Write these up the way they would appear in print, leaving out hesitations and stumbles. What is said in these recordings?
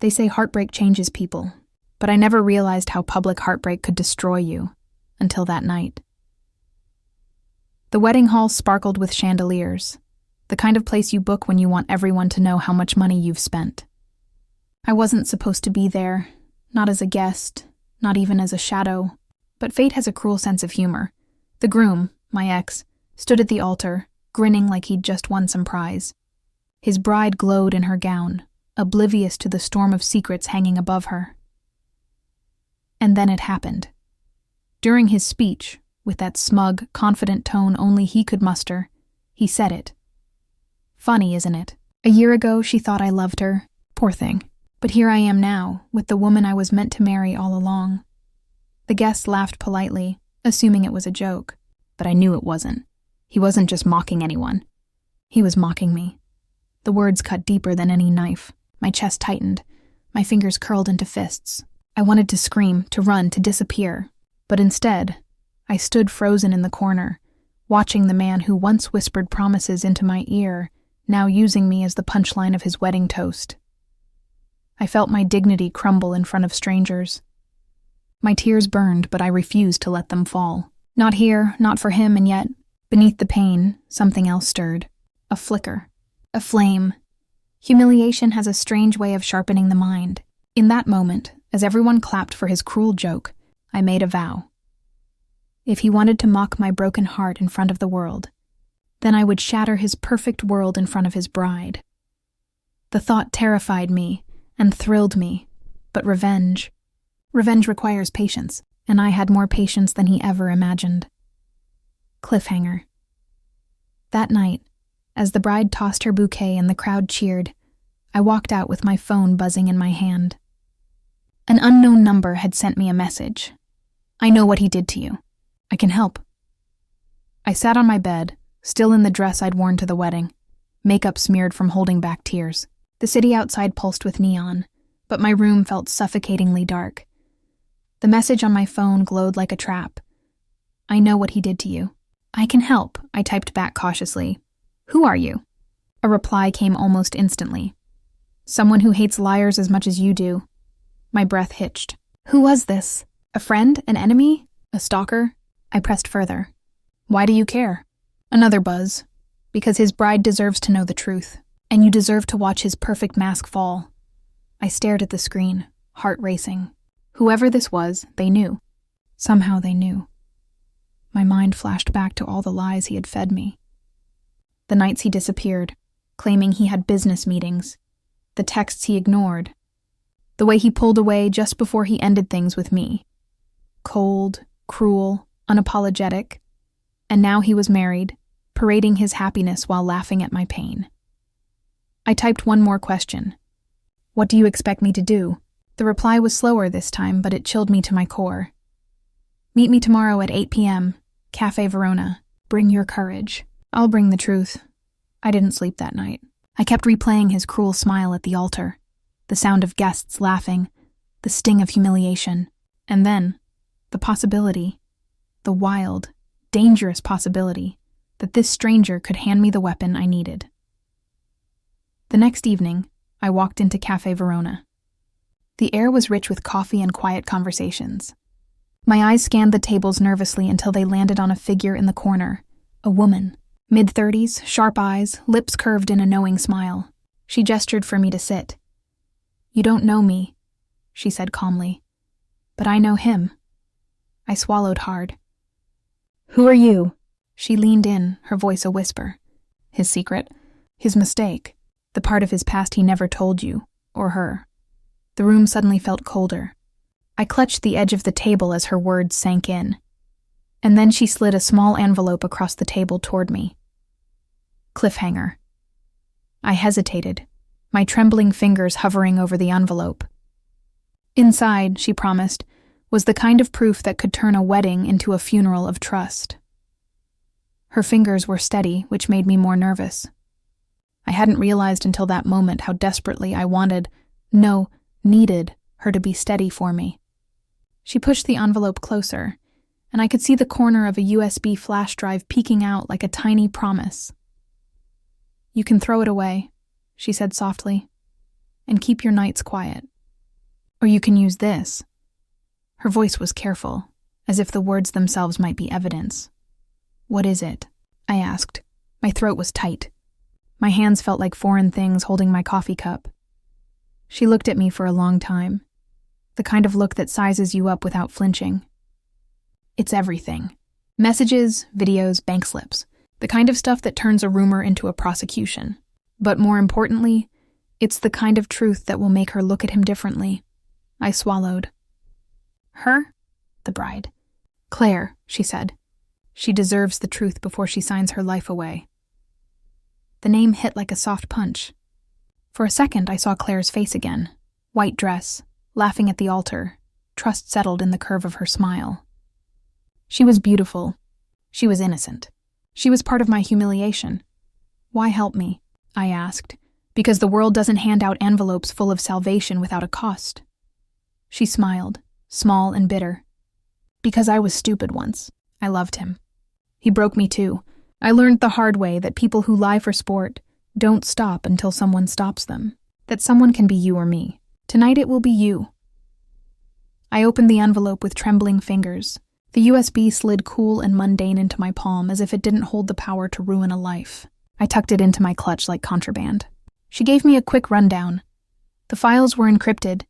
They say heartbreak changes people, but I never realized how public heartbreak could destroy you until that night. The wedding hall sparkled with chandeliers, the kind of place you book when you want everyone to know how much money you've spent. I wasn't supposed to be there, not as a guest, not even as a shadow, but fate has a cruel sense of humor. The groom, my ex, stood at the altar, grinning like he'd just won some prize. His bride glowed in her gown, oblivious to the storm of secrets hanging above her. And then it happened. During his speech, with that smug, confident tone only he could muster, he said it. Funny, isn't it? A year ago, she thought I loved her. Poor thing. But here I am now, with the woman I was meant to marry all along. The guests laughed politely, assuming it was a joke, but I knew it wasn't. He wasn't just mocking anyone. He was mocking me. The words cut deeper than any knife. My chest tightened. My fingers curled into fists. I wanted to scream, to run, to disappear. But instead, I stood frozen in the corner, watching the man who once whispered promises into my ear, now using me as the punchline of his wedding toast. I felt my dignity crumble in front of strangers. My tears burned, but I refused to let them fall. Not here, not for him, and yet, beneath the pain, something else stirred. A flicker. A flame. Humiliation has a strange way of sharpening the mind. In that moment, as everyone clapped for his cruel joke, I made a vow. If he wanted to mock my broken heart in front of the world, then I would shatter his perfect world in front of his bride. The thought terrified me and thrilled me, but revenge requires patience, and I had more patience than he ever imagined. Cliffhanger. That night, as the bride tossed her bouquet and the crowd cheered, I walked out with my phone buzzing in my hand. An unknown number had sent me a message. I know what he did to you. I can help. I sat on my bed, still in the dress I'd worn to the wedding, makeup smeared from holding back tears. The city outside pulsed with neon, but my room felt suffocatingly dark. The message on my phone glowed like a trap. I know what he did to you. I can help, I typed back cautiously. Who are you? A reply came almost instantly. Someone who hates liars as much as you do. My breath hitched. Who was this? A friend? An enemy? A stalker? I pressed further. Why do you care? Another buzz. Because his bride deserves to know the truth, and you deserve to watch his perfect mask fall. I stared at the screen, heart racing. Whoever this was, they knew. Somehow they knew. My mind flashed back to all the lies he had fed me. The nights he disappeared, claiming he had business meetings. The texts he ignored. The way he pulled away just before he ended things with me. Cold, cruel, unapologetic. And now he was married, parading his happiness while laughing at my pain. I typed one more question. What do you expect me to do? The reply was slower this time, but it chilled me to my core. Meet me tomorrow at 8 p.m., Cafe Verona. Bring your courage. I'll bring the truth. I didn't sleep that night. I kept replaying his cruel smile at the altar, the sound of guests laughing, the sting of humiliation, and then, the possibility, the wild, dangerous possibility, that this stranger could hand me the weapon I needed. The next evening, I walked into Cafe Verona. The air was rich with coffee and quiet conversations. My eyes scanned the tables nervously until they landed on a figure in the corner, a woman. Mid-30s, sharp eyes, lips curved in a knowing smile. She gestured for me to sit. You don't know me, she said calmly. But I know him. I swallowed hard. Who are you? She leaned in, her voice a whisper. His secret, his mistake, the part of his past he never told you, or her. The room suddenly felt colder. I clutched the edge of the table as her words sank in. And then she slid a small envelope across the table toward me. Cliffhanger. I hesitated, my trembling fingers hovering over the envelope. Inside, she promised, was the kind of proof that could turn a wedding into a funeral of trust. Her fingers were steady, which made me more nervous. I hadn't realized until that moment how desperately I needed her to be steady for me. She pushed the envelope closer, and I could see the corner of a USB flash drive peeking out like a tiny promise. You can throw it away, she said softly, and keep your nights quiet. Or you can use this. Her voice was careful, as if the words themselves might be evidence. What is it? I asked. My throat was tight. My hands felt like foreign things holding my coffee cup. She looked at me for a long time, the kind of look that sizes you up without flinching. It's everything. Messages, videos, bank slips. The kind of stuff that turns a rumor into a prosecution. But more importantly, it's the kind of truth that will make her look at him differently. I swallowed. Her? The bride. Claire, she said. She deserves the truth before she signs her life away. The name hit like a soft punch. For a second, I saw Claire's face again. White dress, laughing at the altar, trust settled in the curve of her smile. She was beautiful. She was innocent. She was part of my humiliation. Why help me? I asked. Because the world doesn't hand out envelopes full of salvation without a cost. She smiled, small and bitter. Because I was stupid once. I loved him. He broke me too. I learned the hard way that people who lie for sport don't stop until someone stops them. That someone can be you or me. Tonight it will be you. I opened the envelope with trembling fingers. The USB slid cool and mundane into my palm as if it didn't hold the power to ruin a life. I tucked it into my clutch like contraband. She gave me a quick rundown. The files were encrypted,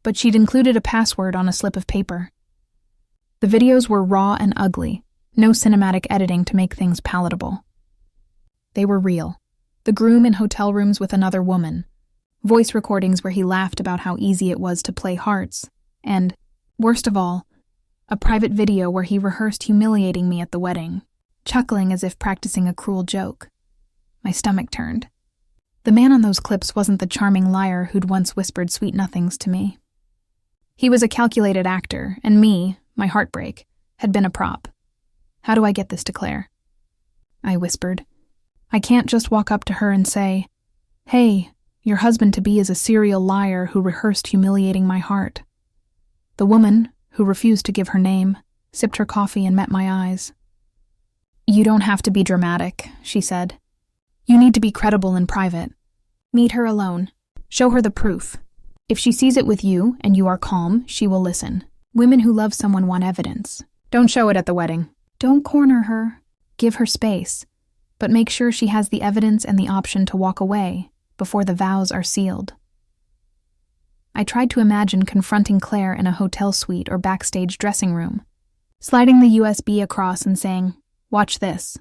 but she'd included a password on a slip of paper. The videos were raw and ugly, no cinematic editing to make things palatable. They were real. The groom in hotel rooms with another woman, voice recordings where he laughed about how easy it was to play hearts, and, worst of all, a private video where he rehearsed humiliating me at the wedding, chuckling as if practicing a cruel joke. My stomach turned. The man on those clips wasn't the charming liar who'd once whispered sweet nothings to me. He was a calculated actor, and me, my heartbreak, had been a prop. How do I get this to Claire? I whispered. I can't just walk up to her and say, "Hey, your husband-to-be is a serial liar who rehearsed humiliating my heart." The woman, who refused to give her name, sipped her coffee and met my eyes. You don't have to be dramatic, she said. You need to be credible in private. Meet her alone. Show her the proof. If she sees it with you and you are calm, she will listen. Women who love someone want evidence. Don't show it at the wedding. Don't corner her. Give her space. But make sure she has the evidence and the option to walk away before the vows are sealed. I tried to imagine confronting Claire in a hotel suite or backstage dressing room, sliding the USB across and saying, "Watch this."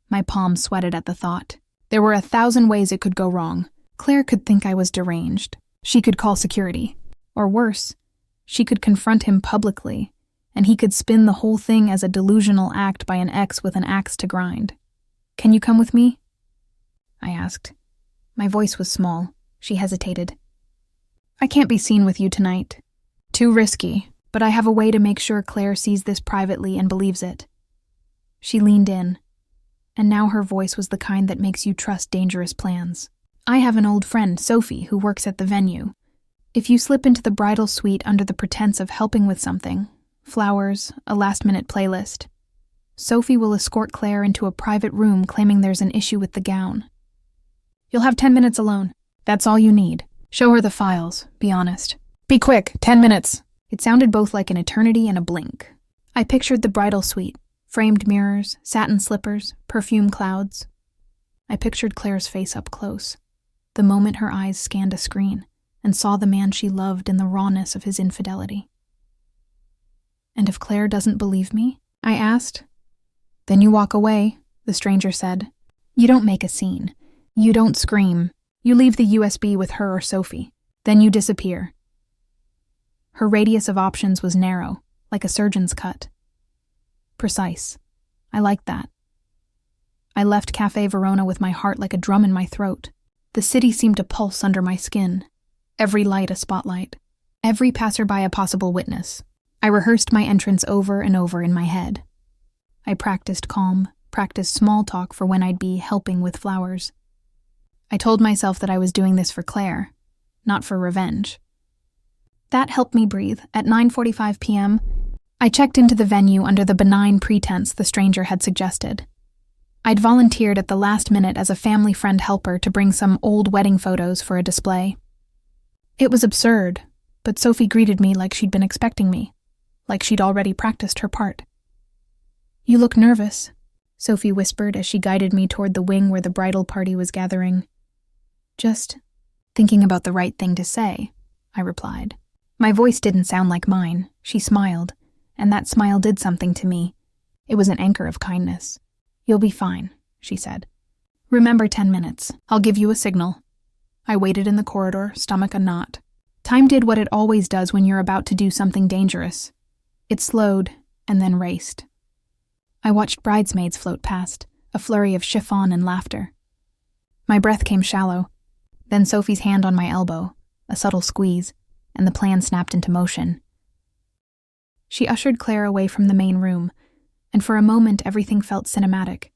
My palms sweated at the thought. There were 1,000 ways it could go wrong. Claire could think I was deranged. She could call security. Or worse, she could confront him publicly, and he could spin the whole thing as a delusional act by an ex with an axe to grind. "Can you come with me?" I asked. My voice was small. She hesitated. "I can't be seen with you tonight. Too risky, but I have a way to make sure Claire sees this privately and believes it." She leaned in, and now her voice was the kind that makes you trust dangerous plans. "I have an old friend, Sophie, who works at the venue. If you slip into the bridal suite under the pretense of helping with something, flowers, a last-minute playlist, Sophie will escort Claire into a private room claiming there's an issue with the gown. You'll have 10 minutes alone. That's all you need. Show her the files, be honest. Be quick, 10 minutes. It sounded both like an eternity and a blink. I pictured the bridal suite, framed mirrors, satin slippers, perfume clouds. I pictured Claire's face up close, the moment her eyes scanned a screen and saw the man she loved in the rawness of his infidelity. "And if Claire doesn't believe me?" I asked. "Then you walk away," the stranger said. "You don't make a scene. You don't scream. You leave the USB with her or Sophie. Then you disappear." Her radius of options was narrow, like a surgeon's cut. Precise. I liked that. I left Cafe Verona with my heart like a drum in my throat. The city seemed to pulse under my skin. Every light a spotlight. Every passerby a possible witness. I rehearsed my entrance over and over in my head. I practiced calm, practiced small talk for when I'd be helping with flowers. I told myself that I was doing this for Claire, not for revenge. That helped me breathe. At 9:45 p.m., I checked into the venue under the benign pretense the stranger had suggested. I'd volunteered at the last minute as a family friend helper to bring some old wedding photos for a display. It was absurd, but Sophie greeted me like she'd been expecting me, like she'd already practiced her part. "You look nervous," Sophie whispered as she guided me toward the wing where the bridal party was gathering. "Just thinking about the right thing to say," I replied. My voice didn't sound like mine. She smiled, and that smile did something to me. It was an anchor of kindness. "You'll be fine," she said. "Remember 10 minutes. I'll give you a signal." I waited in the corridor, stomach a knot. Time did what it always does when you're about to do something dangerous. It slowed, and then raced. I watched bridesmaids float past, a flurry of chiffon and laughter. My breath came shallow. Then Sophie's hand on my elbow, a subtle squeeze, and the plan snapped into motion. She ushered Claire away from the main room, and for a moment everything felt cinematic,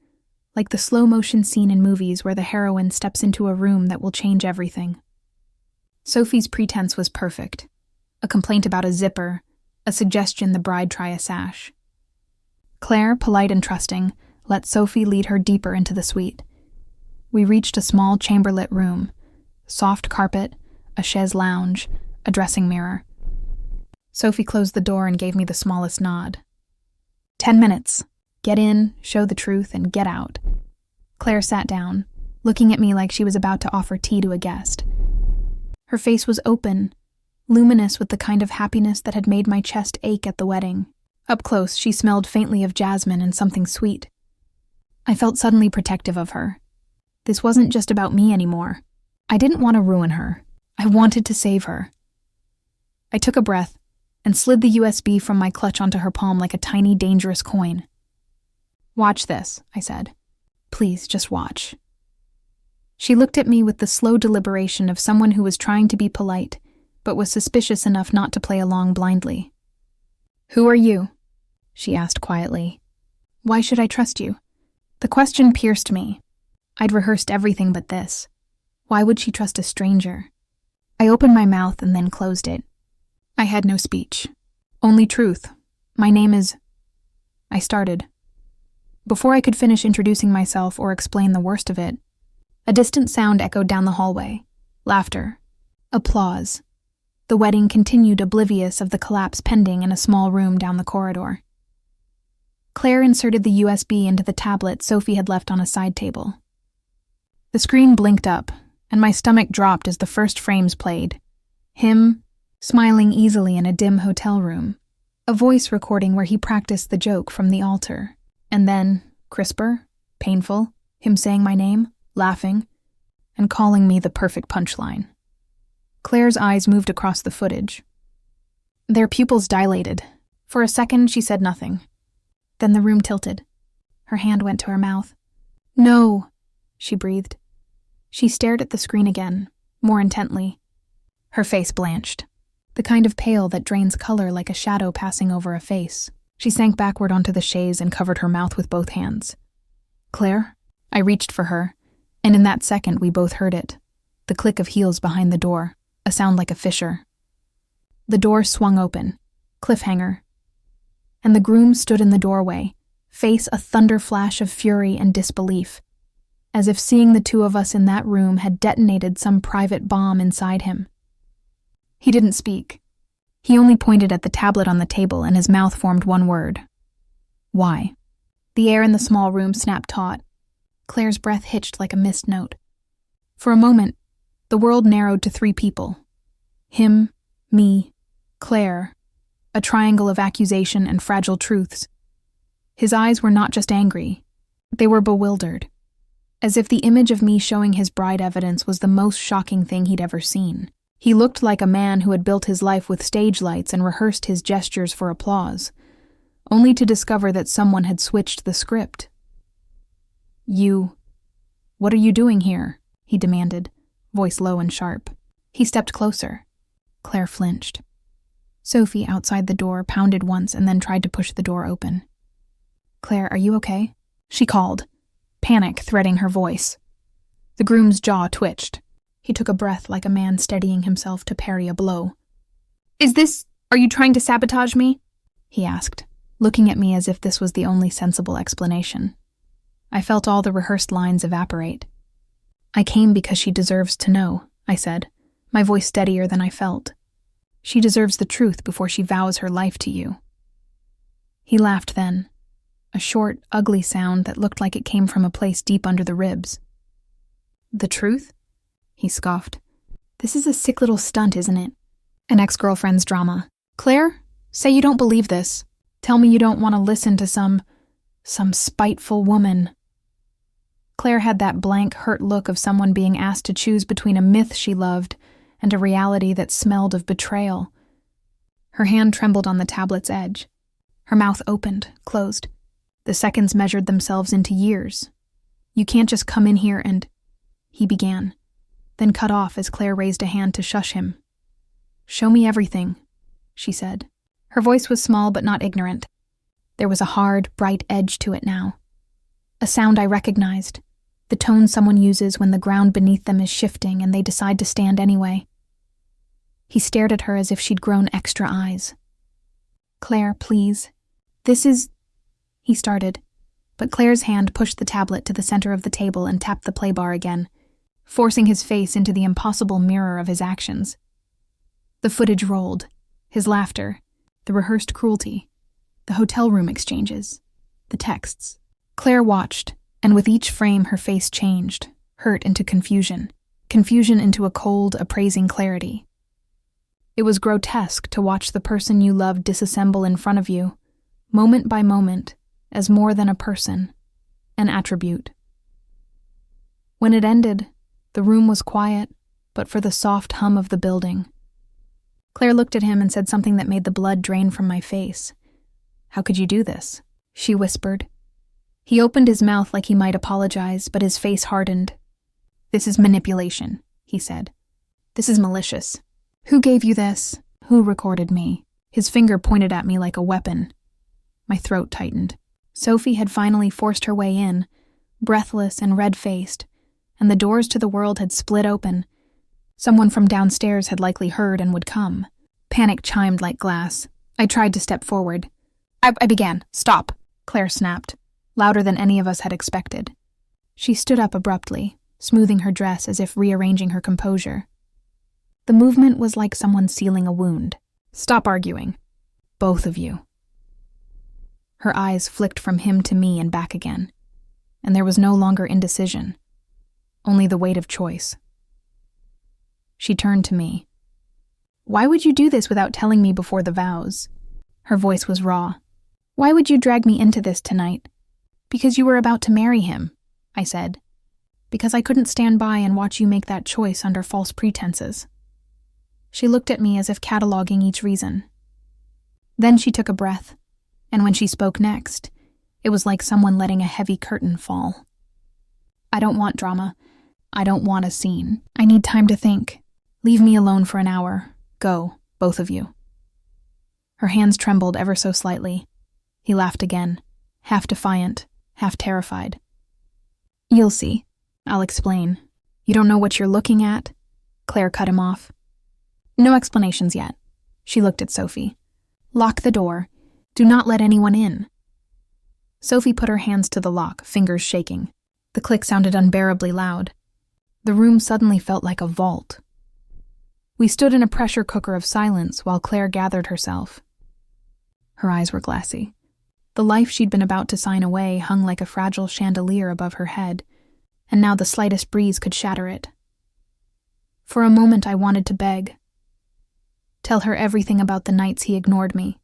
like the slow-motion scene in movies where the heroine steps into a room that will change everything. Sophie's pretense was perfect. A complaint about a zipper, a suggestion the bride try a sash. Claire, polite and trusting, let Sophie lead her deeper into the suite. We reached a small chamber-lit room, soft carpet, a chaise lounge, a dressing mirror. Sophie closed the door and gave me the smallest nod. 10 minutes. Get in, show the truth, and get out. Claire sat down, looking at me like she was about to offer tea to a guest. Her face was open, luminous with the kind of happiness that had made my chest ache at the wedding. Up close, she smelled faintly of jasmine and something sweet. I felt suddenly protective of her. This wasn't just about me anymore. I didn't want to ruin her. I wanted to save her. I took a breath and slid the USB from my clutch onto her palm like a tiny, dangerous coin. "Watch this," I said. "Please, just watch." She looked at me with the slow deliberation of someone who was trying to be polite, but was suspicious enough not to play along blindly. "Who are you?" she asked quietly. "Why should I trust you?" The question pierced me. I'd rehearsed everything but this. Why would she trust a stranger? I opened my mouth and then closed it. I had no speech. Only truth. "My name is—" I started. Before I could finish introducing myself or explain the worst of it, a distant sound echoed down the hallway. Laughter. Applause. The wedding continued oblivious of the collapse pending in a small room down the corridor. Claire inserted the USB into the tablet Sophie had left on a side table. The screen blinked up, and my stomach dropped as the first frames played. Him, smiling easily in a dim hotel room. A voice recording where he practiced the joke from the altar. And then, crisper, painful, him saying my name, laughing, and calling me the perfect punchline. Claire's eyes moved across the footage. Their pupils dilated. For a second, she said nothing. Then the room tilted. Her hand went to her mouth. "No," she breathed. She stared at the screen again, more intently. Her face blanched, the kind of pale that drains color like a shadow passing over a face. She sank backward onto the chaise and covered her mouth with both hands. "Claire?" I reached for her, and in that second we both heard it. The click of heels behind the door, a sound like a fissure. The door swung open, cliffhanger, and the groom stood in the doorway, face a thunder flash of fury and disbelief, as if seeing the two of us in that room had detonated some private bomb inside him. He didn't speak. He only pointed at the tablet on the table, and his mouth formed one word. "Why?" The air in the small room snapped taut. Claire's breath hitched like a missed note. For a moment, the world narrowed to 3 people. Him, me, Claire, a triangle of accusation and fragile truths. His eyes were not just angry. They were bewildered, as if the image of me showing his bride evidence was the most shocking thing he'd ever seen. He looked like a man who had built his life with stage lights and rehearsed his gestures for applause, only to discover that someone had switched the script. What are you doing here?" he demanded, voice low and sharp. He stepped closer. Claire flinched. Sophie, outside the door, pounded once and then tried to push the door open. "Claire, are you okay?" she called, panic threading her voice. The groom's jaw twitched. He took a breath like a man steadying himself to parry a blow. Are you trying to sabotage me?" he asked, looking at me as if this was the only sensible explanation. I felt all the rehearsed lines evaporate. "I came because she deserves to know," I said, my voice steadier than I felt. She deserves the truth before she vows her life to you." He laughed then, a short, ugly sound that looked like it came from a place deep under the ribs. "The truth?" he scoffed. "This is a sick little stunt, isn't it? An ex-girlfriend's drama. Claire, say you don't believe this. Tell me you don't want to listen to some spiteful woman." Claire had that blank, hurt look of someone being asked to choose between a myth she loved and a reality that smelled of betrayal. Her hand trembled on the tablet's edge. Her mouth opened, closed. The seconds measured themselves into years. "You can't just come in here and—" he began, then cut off as Claire raised a hand to shush him. "Show me everything," she said. Her voice was small but not ignorant. There was a hard, bright edge to it now. A sound I recognized, the tone someone uses when the ground beneath them is shifting and they decide to stand anyway. He stared at her as if she'd grown extra eyes. "Claire, please. This is—" he started, but Claire's hand pushed the tablet to the center of the table and tapped the play bar again, forcing his face into the impossible mirror of his actions. The footage rolled, his laughter, the rehearsed cruelty, the hotel room exchanges, the texts. Claire watched, and with each frame her face changed, hurt into confusion into a cold, appraising clarity. It was grotesque to watch the person you loved disassemble in front of you, moment by moment, as more than a person, an attribute. When it ended, the room was quiet, but for the soft hum of the building. Claire looked at him and said something that made the blood drain from my face. "How could you do this?" she whispered. He opened his mouth like he might apologize, but his face hardened. "This is manipulation," he said. "This is malicious. Who gave you this? Who recorded me?" His finger pointed at me like a weapon. My throat tightened. Sophie had finally forced her way in, breathless and red-faced, and the doors to the world had split open. Someone from downstairs had likely heard and would come. Panic chimed like glass. I tried to step forward. I began. "Stop," Claire snapped, louder than any of us had expected. She stood up abruptly, smoothing her dress as if rearranging her composure. The movement was like someone sealing a wound. "Stop arguing. Both of you." Her eyes flicked from him to me and back again, and there was no longer indecision, only the weight of choice. She turned to me. "Why would you do this without telling me before the vows?" Her voice was raw. "Why would you drag me into this tonight?" "Because you were about to marry him," I said. "Because I couldn't stand by and watch you make that choice under false pretenses." She looked at me as if cataloging each reason. Then she took a breath, and when she spoke next, it was like someone letting a heavy curtain fall. "I don't want drama. I don't want a scene. I need time to think. Leave me alone for an hour. Go, both of you." Her hands trembled ever so slightly. He laughed again, half defiant, half terrified. "You'll see. I'll explain. You don't know what you're looking at?" Claire cut him off. "No explanations yet." She looked at Sophie. "Lock the door. Do not let anyone in." Sophie put her hands to the lock, fingers shaking. The click sounded unbearably loud. The room suddenly felt like a vault. We stood in a pressure cooker of silence while Claire gathered herself. Her eyes were glassy. The life she'd been about to sign away hung like a fragile chandelier above her head, and now the slightest breeze could shatter it. For a moment I wanted to beg. Tell her everything about the nights he ignored me,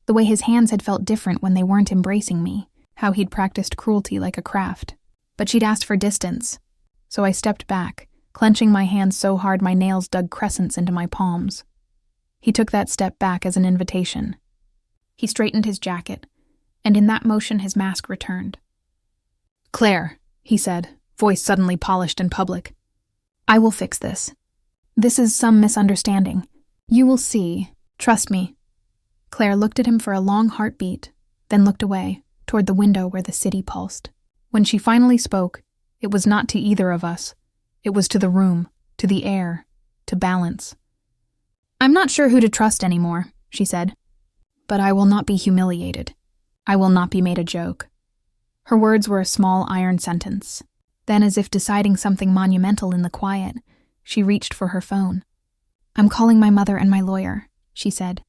the way his hands had felt different when they weren't embracing me, how he'd practiced cruelty like a craft. But she'd asked for distance, so I stepped back, clenching my hands so hard my nails dug crescents into my palms. He took that step back as an invitation. He straightened his jacket, and in that motion his mask returned. "Claire," he said, voice suddenly polished and public. "I will fix this. This is some misunderstanding. You will see. Trust me." Claire looked at him for a long heartbeat, then looked away, toward the window where the city pulsed. When she finally spoke, it was not to either of us. It was to the room, to the air, to balance. "I'm not sure who to trust anymore," she said. "But I will not be humiliated. I will not be made a joke." Her words were a small iron sentence. Then, as if deciding something monumental in the quiet, she reached for her phone. "I'm calling my mother and my lawyer. she said.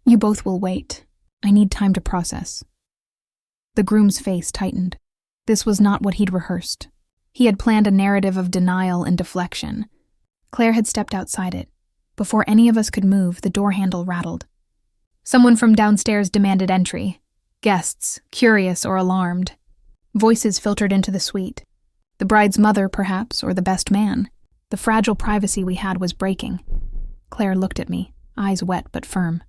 "You both will wait. I need time to process." The groom's face tightened. This was not what he'd rehearsed. He had planned a narrative of denial and deflection. Claire had stepped outside it. Before any of us could move, the door handle rattled. Someone from downstairs demanded entry. Guests, curious or alarmed. Voices filtered into the suite. The bride's mother, perhaps, or the best man. The fragile privacy we had was breaking. Claire looked at me, eyes wet but firm.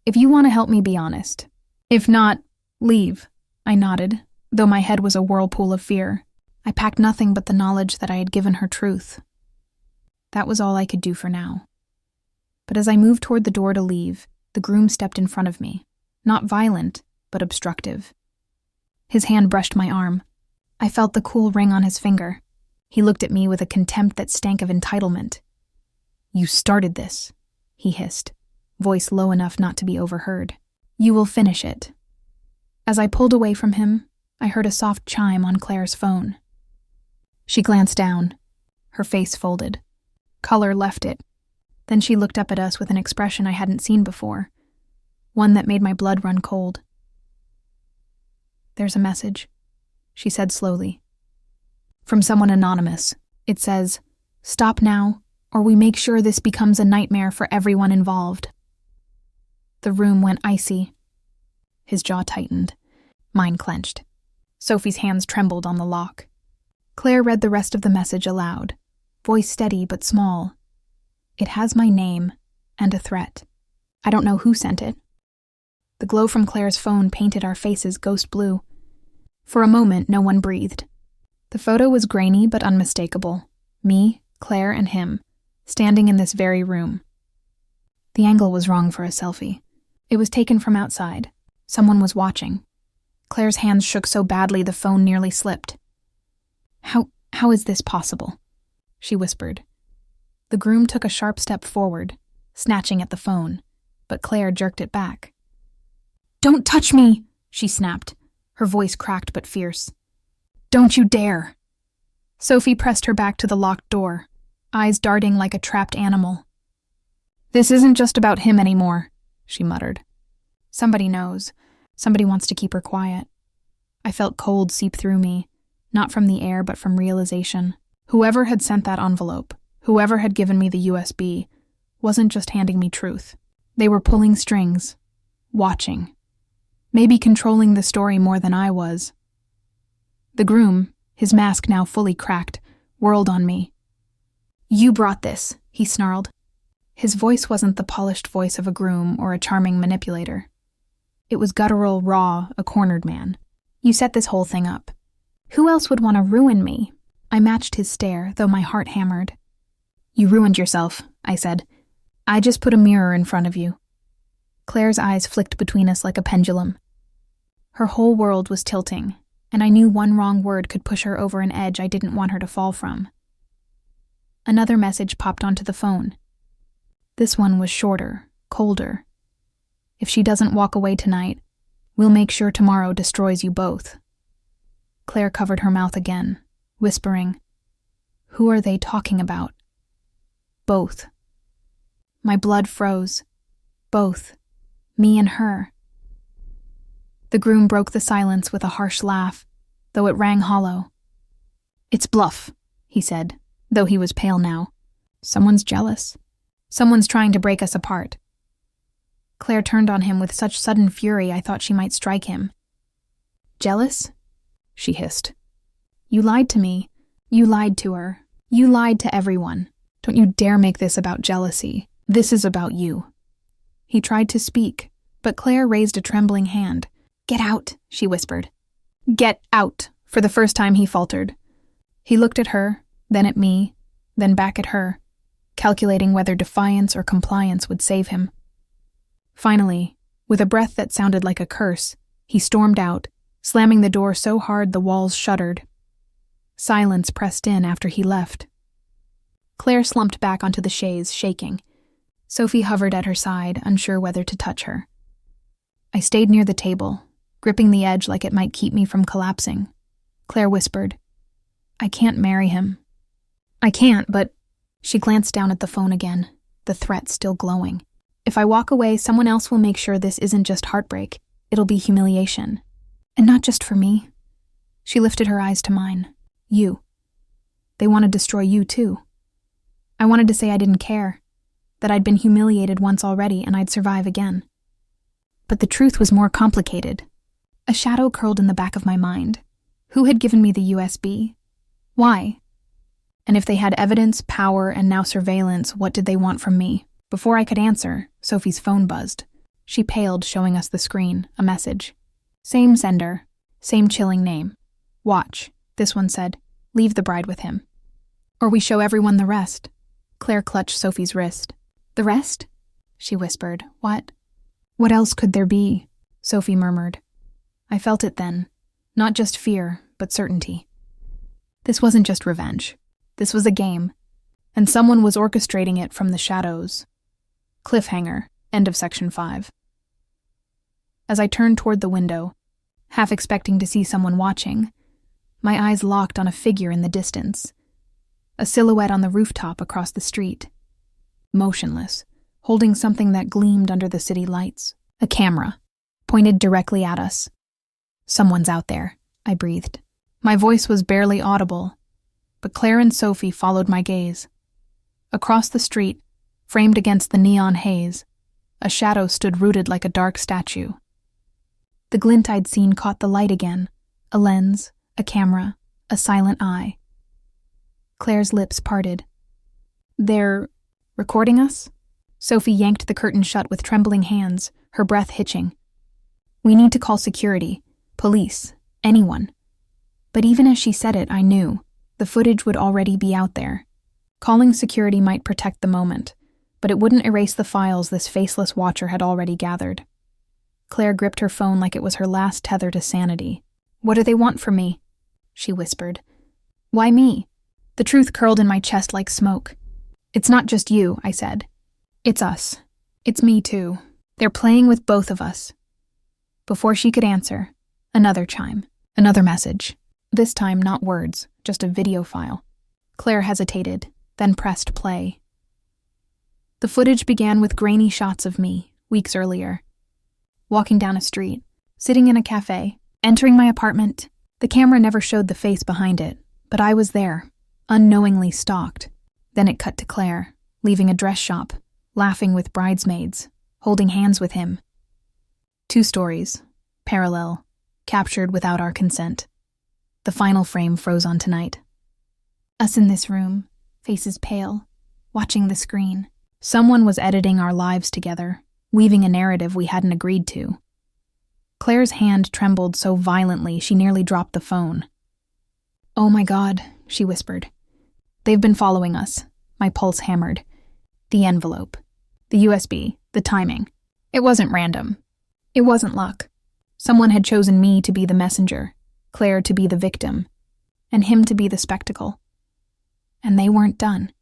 "If you want to help me, be honest. If not, leave," I nodded, though my head was a whirlpool of fear. I packed nothing but the knowledge that I had given her truth. That was all I could do for now. But as I moved toward the door to leave, the groom stepped in front of me. Not violent, but obstructive. His hand brushed my arm. I felt the cool ring on his finger. He looked at me with a contempt that stank of entitlement. "You started this," he hissed, voice low enough not to be overheard. "You will finish it." As I pulled away from him, I heard a soft chime on Claire's phone. She glanced down, her face folded. Color left it. Then she looked up at us with an expression I hadn't seen before, one that made my blood run cold. "There's a message," she said slowly. "From someone anonymous. It says, 'Stop now, or we make sure this becomes a nightmare for everyone involved.'" The room went icy. His jaw tightened. Mine clenched. Sophie's hands trembled on the lock. Claire read the rest of the message aloud, voice steady but small. "It has my name and a threat. I don't know who sent it." The glow from Claire's phone painted our faces ghost blue. For a moment, no one breathed. The photo was grainy but unmistakable. Me, Claire, and him, standing in this very room. The angle was wrong for a selfie. It was taken from outside. Someone was watching. Claire's hands shook so badly the phone nearly slipped. How is this possible?" she whispered. The groom took a sharp step forward, snatching at the phone, but Claire jerked it back. "Don't touch me!" she snapped, her voice cracked but fierce. "Don't you dare!" Sophie pressed her back to the locked door, eyes darting like a trapped animal. "This isn't just about him anymore," she muttered. "Somebody knows. Somebody wants to keep her quiet." I felt cold seep through me, not from the air but from realization. Whoever had sent that envelope, whoever had given me the USB, wasn't just handing me truth. They were pulling strings, watching, maybe controlling the story more than I was. The groom, his mask now fully cracked, whirled on me. "You brought this," he snarled. His voice wasn't the polished voice of a groom or a charming manipulator. It was guttural, raw, a cornered man. "You set this whole thing up. Who else would want to ruin me?" I matched his stare, though my heart hammered. "You ruined yourself," I said. "I just put a mirror in front of you." Claire's eyes flicked between us like a pendulum. Her whole world was tilting, and I knew one wrong word could push her over an edge I didn't want her to fall from. Another message popped onto the phone. This one was shorter, colder. "If she doesn't walk away tonight, we'll make sure tomorrow destroys you both." Claire covered her mouth again, whispering, "Who are they talking about?" "Both." My blood froze. Both. Me and her. The groom broke the silence with a harsh laugh, though it rang hollow. "It's bluff," he said, though he was pale now. "Someone's jealous. Someone's trying to break us apart." Claire turned on him with such sudden fury I thought she might strike him. "Jealous?" she hissed. "You lied to me. You lied to her. You lied to everyone. Don't you dare make this about jealousy. This is about you." He tried to speak, but Claire raised a trembling hand. "Get out," she whispered. "Get out." For the first time he faltered. He looked at her, then at me, then back at her, calculating whether defiance or compliance would save him. Finally, with a breath that sounded like a curse, he stormed out, slamming the door so hard the walls shuddered. Silence pressed in after he left. Claire slumped back onto the chaise, shaking. Sophie hovered at her side, unsure whether to touch her. I stayed near the table, gripping the edge like it might keep me from collapsing. Claire whispered, "I can't marry him." "I can't, but..." She glanced down at the phone again, the threat still glowing. If I walk away, someone else will make sure this isn't just heartbreak. It'll be humiliation. And not just for me. She lifted her eyes to mine. You. They want to destroy you too. I wanted to say I didn't care, that I'd been humiliated once already and I'd survive again. But the truth was more complicated. A shadow curled in the back of my mind. Who had given me the USB? Why? And if they had evidence, power, and now surveillance, what did they want from me? Before I could answer, Sophie's phone buzzed. She paled, showing us the screen, a message. Same sender, same chilling name. Watch, this one said. Leave the bride with him. Or we show everyone the rest. Claire clutched Sophie's wrist. The rest? She whispered. What? What else could there be? Sophie murmured. I felt it then. Not just fear, but certainty. This wasn't just revenge. This was a game. And someone was orchestrating it from the shadows. Cliffhanger. End of section 5. As I turned toward the window, half expecting to see someone watching, my eyes locked on a figure in the distance. A silhouette on the rooftop across the street. Motionless, holding something that gleamed under the city lights. A camera, pointed directly at us. Someone's out there, I breathed. My voice was barely audible, but Claire and Sophie followed my gaze. Across the street, framed against the neon haze, a shadow stood rooted like a dark statue. The glint I'd seen caught the light again, a lens, a camera, a silent eye. Claire's lips parted. They're recording us? Sophie yanked the curtain shut with trembling hands, her breath hitching. We need to call security, police, anyone. But even as she said it, I knew. The footage would already be out there. Calling security might protect the moment, but it wouldn't erase the files this faceless watcher had already gathered. Claire gripped her phone like it was her last tether to sanity. What do they want from me? She whispered. Why me? The truth curled in my chest like smoke. It's not just you, I said. It's us. It's me too. They're playing with both of us. Before she could answer, another chime, another message. This time not words, just a video file. Claire hesitated, then pressed play. The footage began with grainy shots of me, weeks earlier. Walking down a street, sitting in a cafe, entering my apartment. The camera never showed the face behind it, but I was there, unknowingly stalked. Then it cut to Claire, leaving a dress shop, laughing with bridesmaids, holding hands with him. 2 stories, parallel, captured without our consent. The final frame froze on tonight. Us in this room, faces pale, watching the screen. Someone was editing our lives together, weaving a narrative we hadn't agreed to. Claire's hand trembled so violently she nearly dropped the phone. Oh my God, she whispered. They've been following us. My pulse hammered. The envelope. The USB. The timing. It wasn't random. It wasn't luck. Someone had chosen me to be the messenger, Claire to be the victim, and him to be the spectacle. And they weren't done.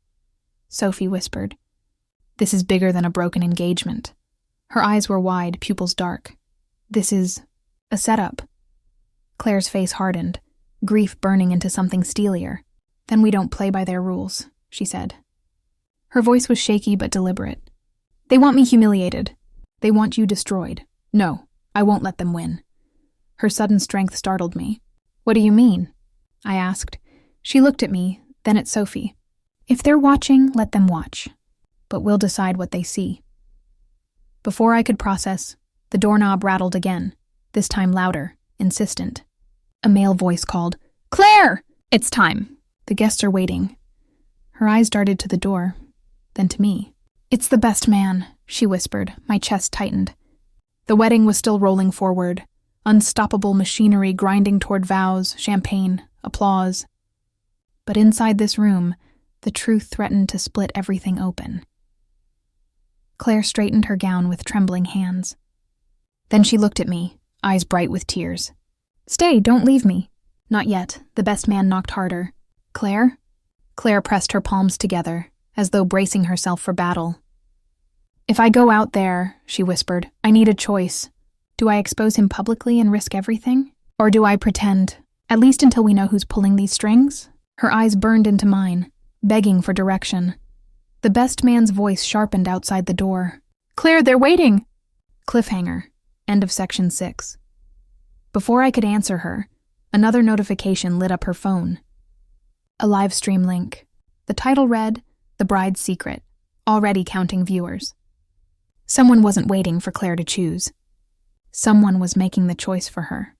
Sophie whispered. This is bigger than a broken engagement. Her eyes were wide, pupils dark. This is a setup. Claire's face hardened, grief burning into something steelier. Then we don't play by their rules, she said. Her voice was shaky but deliberate. They want me humiliated. They want you destroyed. No, I won't let them win. Her sudden strength startled me. What do you mean? I asked. She looked at me, then at Sophie. If they're watching, let them watch. But we'll decide what they see. Before I could process, the doorknob rattled again, this time louder, insistent. A male voice called, Claire! It's time. The guests are waiting. Her eyes darted to the door, then to me. It's the best man, she whispered, my chest tightened. The wedding was still rolling forward, unstoppable machinery grinding toward vows, champagne, applause. But inside this room, the truth threatened to split everything open. Claire straightened her gown with trembling hands. Then she looked at me, eyes bright with tears. Stay, don't leave me. Not yet, the best man knocked harder. Claire? Claire pressed her palms together, as though bracing herself for battle. If I go out there, she whispered, I need a choice. Do I expose him publicly and risk everything? Or do I pretend, at least until we know who's pulling these strings? Her eyes burned into mine, begging for direction. The best man's voice sharpened outside the door. Claire, they're waiting! Cliffhanger. End of section 6. Before I could answer her, another notification lit up her phone. A live stream link. The title read, The Bride's Secret, already counting viewers. Someone wasn't waiting for Claire to choose. Someone was making the choice for her.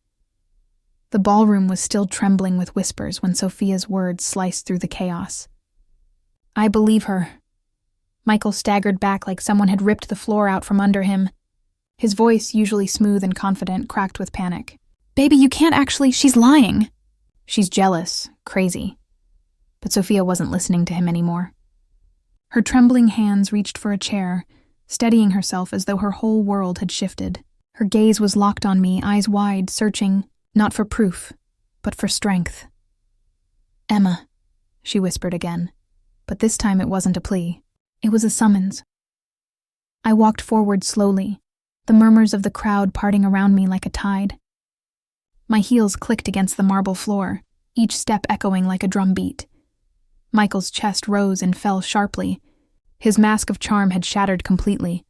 The ballroom was still trembling with whispers when Sophia's words sliced through the chaos. I believe her. Michael staggered back like someone had ripped the floor out from under him. His voice, usually smooth and confident, cracked with panic. Baby, you can't actually, she's lying. She's jealous, crazy. But Sophia wasn't listening to him anymore. Her trembling hands reached for a chair, steadying herself as though her whole world had shifted. Her gaze was locked on me, eyes wide, searching, not for proof, but for strength. Emma, she whispered again, but this time it wasn't a plea. It was a summons. I walked forward slowly, the murmurs of the crowd parting around me like a tide. My heels clicked against the marble floor, each step echoing like a drum beat. Michael's chest rose and fell sharply. His mask of charm had shattered completely.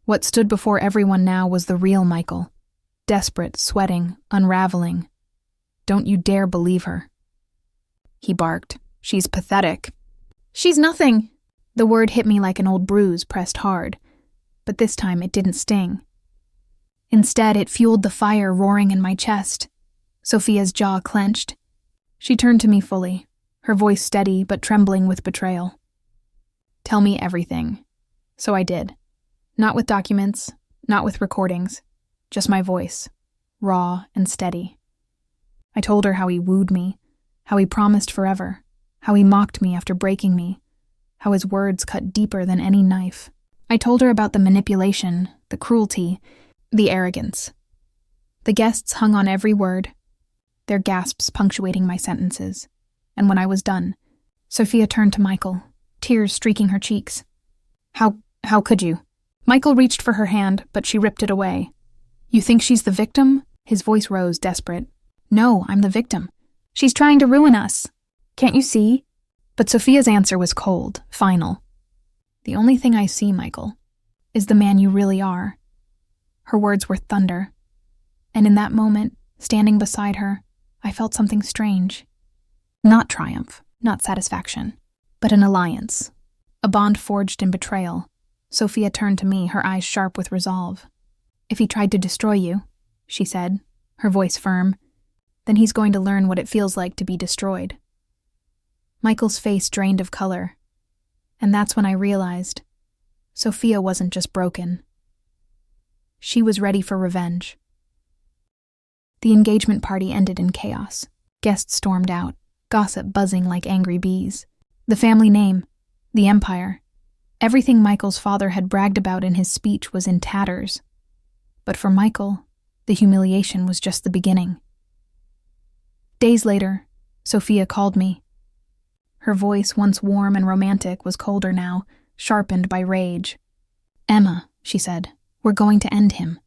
What stood before everyone now was the real Michael. Desperate, sweating, unraveling. Don't you dare believe her. He barked. She's pathetic. She's nothing. The word hit me like an old bruise pressed hard, but this time it didn't sting. Instead, it fueled the fire roaring in my chest. Sophia's jaw clenched. She turned to me fully, her voice steady but trembling with betrayal. Tell me everything. So I did. Not with documents, not with recordings, just my voice, raw and steady. I told her how he wooed me, how he promised forever, how he mocked me after breaking me, how his words cut deeper than any knife. I told her about the manipulation, the cruelty, the arrogance. The guests hung on every word, their gasps punctuating my sentences. And when I was done, Sophia turned to Michael, tears streaking her cheeks. How could you? Michael reached for her hand, but she ripped it away. You think she's the victim? His voice rose, desperate. No, I'm the victim. She's trying to ruin us. Can't you see? But Sophia's answer was cold, final. The only thing I see, Michael, is the man you really are. Her words were thunder. And in that moment, standing beside her, I felt something strange. Not triumph, not satisfaction, but an alliance. A bond forged in betrayal. Sophia turned to me, her eyes sharp with resolve. If he tried to destroy you, she said, her voice firm, then he's going to learn what it feels like to be destroyed. Michael's face drained of color, and that's when I realized Sophia wasn't just broken. She was ready for revenge. The engagement party ended in chaos. Guests stormed out, gossip buzzing like angry bees. The family name, the empire, everything Michael's father had bragged about in his speech was in tatters. But for Michael, the humiliation was just the beginning. Days later, Sophia called me. Her voice, once warm and romantic, was colder now, sharpened by rage. Emma, she said, we're going to end him.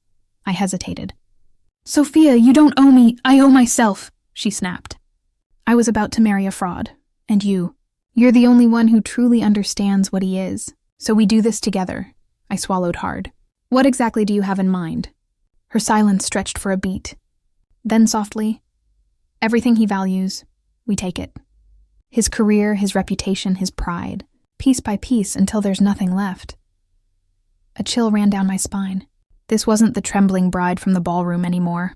I hesitated. Sophia, you don't owe me, I owe myself, she snapped. I was about to marry a fraud, and you're the only one who truly understands what he is. So we do this together. I swallowed hard. What exactly do you have in mind? Her silence stretched for a beat. Then softly, everything he values, we take it. His career, his reputation, his pride, piece by piece until there's nothing left. A chill ran down my spine. This wasn't the trembling bride from the ballroom anymore.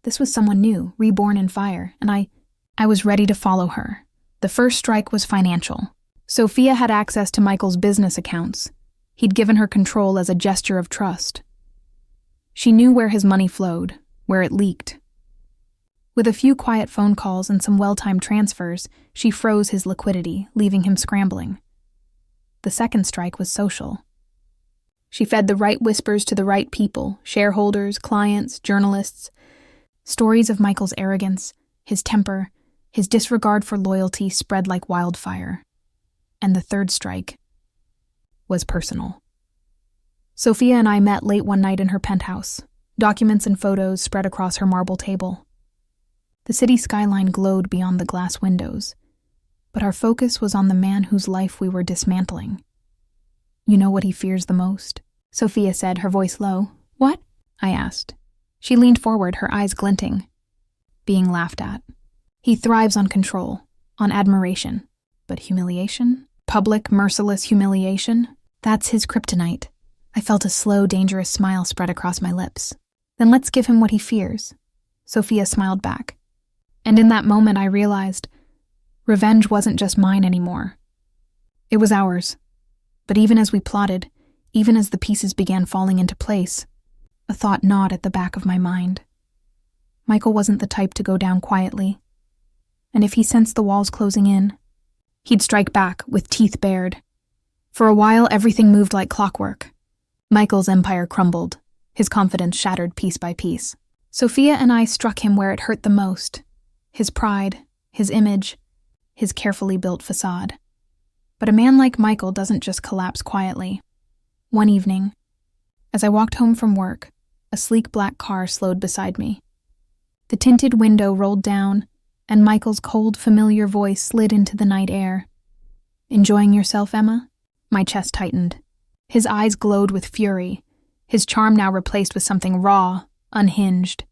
This was someone new, reborn in fire, and I was ready to follow her. The first strike was financial. Sophia had access to Michael's business accounts. He'd given her control as a gesture of trust. She knew where his money flowed, where it leaked. With a few quiet phone calls and some well-timed transfers, she froze his liquidity, leaving him scrambling. The second strike was social. She fed the right whispers to the right people, shareholders, clients, journalists. Stories of Michael's arrogance, his temper, his disregard for loyalty spread like wildfire. And the third strike was personal. Sophia and I met late one night in her penthouse, documents and photos spread across her marble table. The city skyline glowed beyond the glass windows, but our focus was on the man whose life we were dismantling. You know what he fears the most? Sophia said, her voice low. What? I asked. She leaned forward, her eyes glinting. Being laughed at. He thrives on control, on admiration. But humiliation? Public, merciless humiliation? That's his kryptonite. I felt a slow, dangerous smile spread across my lips. Then let's give him what he fears. Sophia smiled back. And in that moment I realized revenge wasn't just mine anymore. It was ours. But even as we plotted, even as the pieces began falling into place, a thought gnawed at the back of my mind. Michael wasn't the type to go down quietly. And if he sensed the walls closing in, he'd strike back with teeth bared. For a while, everything moved like clockwork. Michael's empire crumbled, his confidence shattered piece by piece. Sophia and I struck him where it hurt the most. His pride, his image, his carefully built facade. But a man like Michael doesn't just collapse quietly. One evening, as I walked home from work, a sleek black car slowed beside me. The tinted window rolled down, and Michael's cold, familiar voice slid into the night air. Enjoying yourself, Emma? My chest tightened. His eyes glowed with fury, his charm now replaced with something raw, unhinged.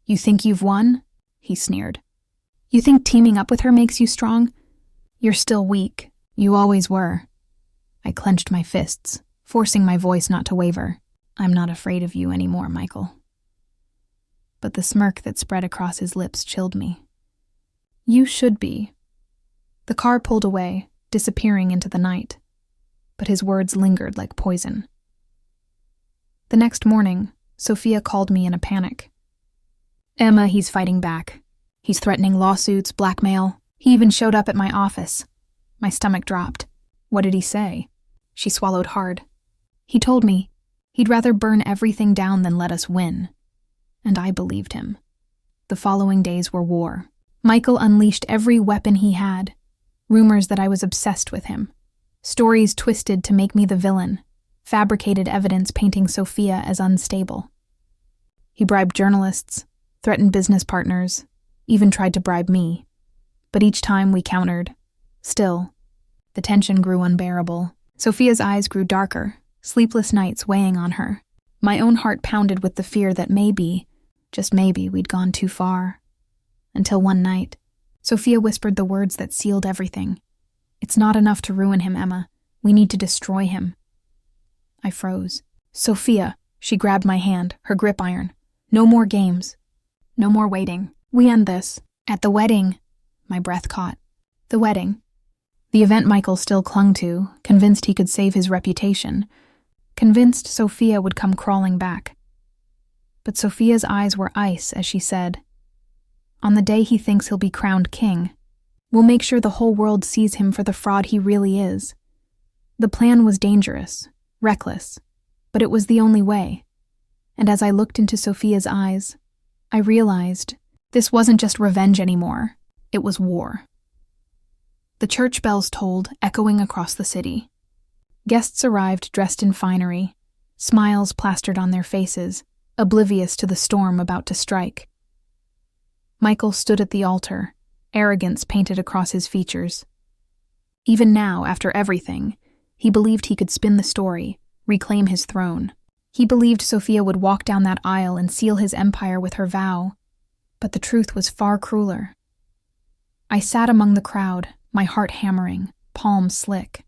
You think you've won? He sneered. You think teaming up with her makes you strong? You're still weak. You always were. I clenched my fists, forcing my voice not to waver. I'm not afraid of you anymore, Michael. But the smirk that spread across his lips chilled me. You should be. The car pulled away, disappearing into the night. But his words lingered like poison. The next morning, Sophia called me in a panic. Emma, he's fighting back. He's threatening lawsuits, blackmail. He even showed up at my office. My stomach dropped. What did he say? She swallowed hard. He told me he'd rather burn everything down than let us win. And I believed him. The following days were war. Michael unleashed every weapon he had. Rumors that I was obsessed with him. Stories twisted to make me the villain. Fabricated evidence painting Sophia as unstable. He bribed journalists, threatened business partners, even tried to bribe me. But each time we countered. Still, the tension grew unbearable. Sophia's eyes grew darker, sleepless nights weighing on her. My own heart pounded with the fear that maybe, just maybe, we'd gone too far. Until one night, Sophia whispered the words that sealed everything. It's not enough to ruin him, Emma. We need to destroy him. I froze. Sophia, she grabbed my hand, her grip iron. No more games. No more waiting. We end this. At the wedding. My breath caught. The wedding. The event Michael still clung to, convinced he could save his reputation. Convinced Sophia would come crawling back. But Sophia's eyes were ice as she said, on the day he thinks he'll be crowned king, we'll make sure the whole world sees him for the fraud he really is. The plan was dangerous, reckless, but it was the only way. And as I looked into Sophia's eyes, I realized this wasn't just revenge anymore, it was war. The church bells tolled, echoing across the city. Guests arrived dressed in finery, smiles plastered on their faces, oblivious to the storm about to strike. Michael stood at the altar, arrogance painted across his features. Even now, after everything, he believed he could spin the story, reclaim his throne. He believed Sophia would walk down that aisle and seal his empire with her vow. But the truth was far crueler. I sat among the crowd, my heart hammering, palms slick.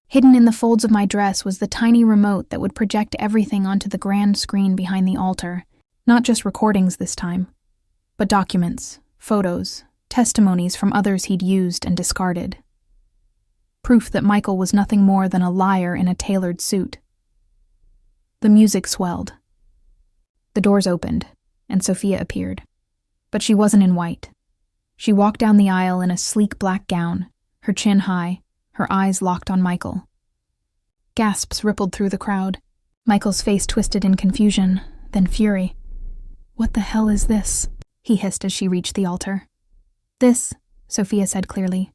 Hidden in the folds of my dress was the tiny remote that would project everything onto the grand screen behind the altar, not just recordings this time, but documents, photos, testimonies from others he'd used and discarded. Proof that Michael was nothing more than a liar in a tailored suit. The music swelled. The doors opened, and Sophia appeared. But she wasn't in white. She walked down the aisle in a sleek black gown, her chin high, her eyes locked on Michael. Gasps rippled through the crowd. Michael's face twisted in confusion, then fury. What the hell is this? He hissed as she reached the altar. This, Sophia said clearly,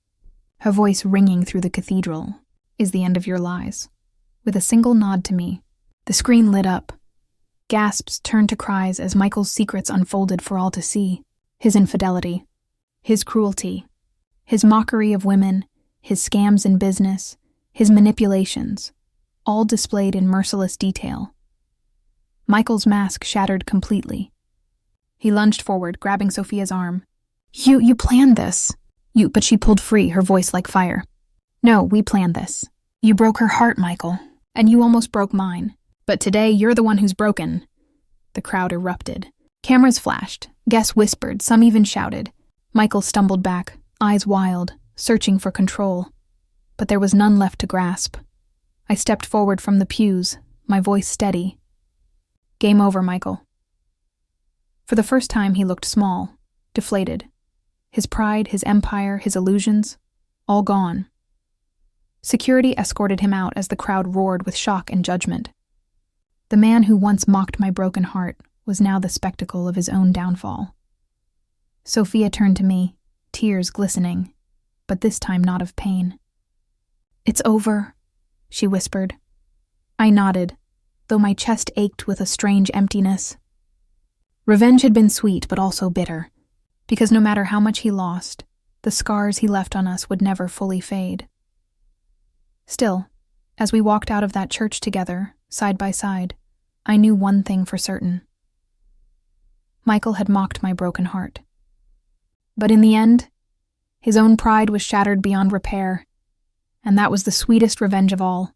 her voice ringing through the cathedral, is the end of your lies. With a single nod to me, the screen lit up. Gasps turned to cries as Michael's secrets unfolded for all to see. His infidelity, his cruelty, his mockery of women, his scams in business, his manipulations. all displayed in merciless detail. Michael's mask shattered completely. He lunged forward, grabbing Sophia's arm. You planned this. But she pulled free, her voice like fire. No, we planned this. You broke her heart, Michael, and you almost broke mine. But today, you're the one who's broken. The crowd erupted. Cameras flashed, guests whispered, some even shouted. Michael stumbled back, eyes wild, searching for control. But there was none left to grasp. I stepped forward from the pews, my voice steady. Game over, Michael. For the first time, he looked small, deflated. His pride, his empire, his illusions, all gone. Security escorted him out as the crowd roared with shock and judgment. The man who once mocked my broken heart was now the spectacle of his own downfall. Sophia turned to me, tears glistening, but this time not of pain. It's over, she whispered. I nodded, though my chest ached with a strange emptiness. Revenge had been sweet but also bitter, because no matter how much he lost, the scars he left on us would never fully fade. Still, as we walked out of that church together, side by side, I knew one thing for certain. Michael had mocked my broken heart. But in the end, his own pride was shattered beyond repair, and that was the sweetest revenge of all.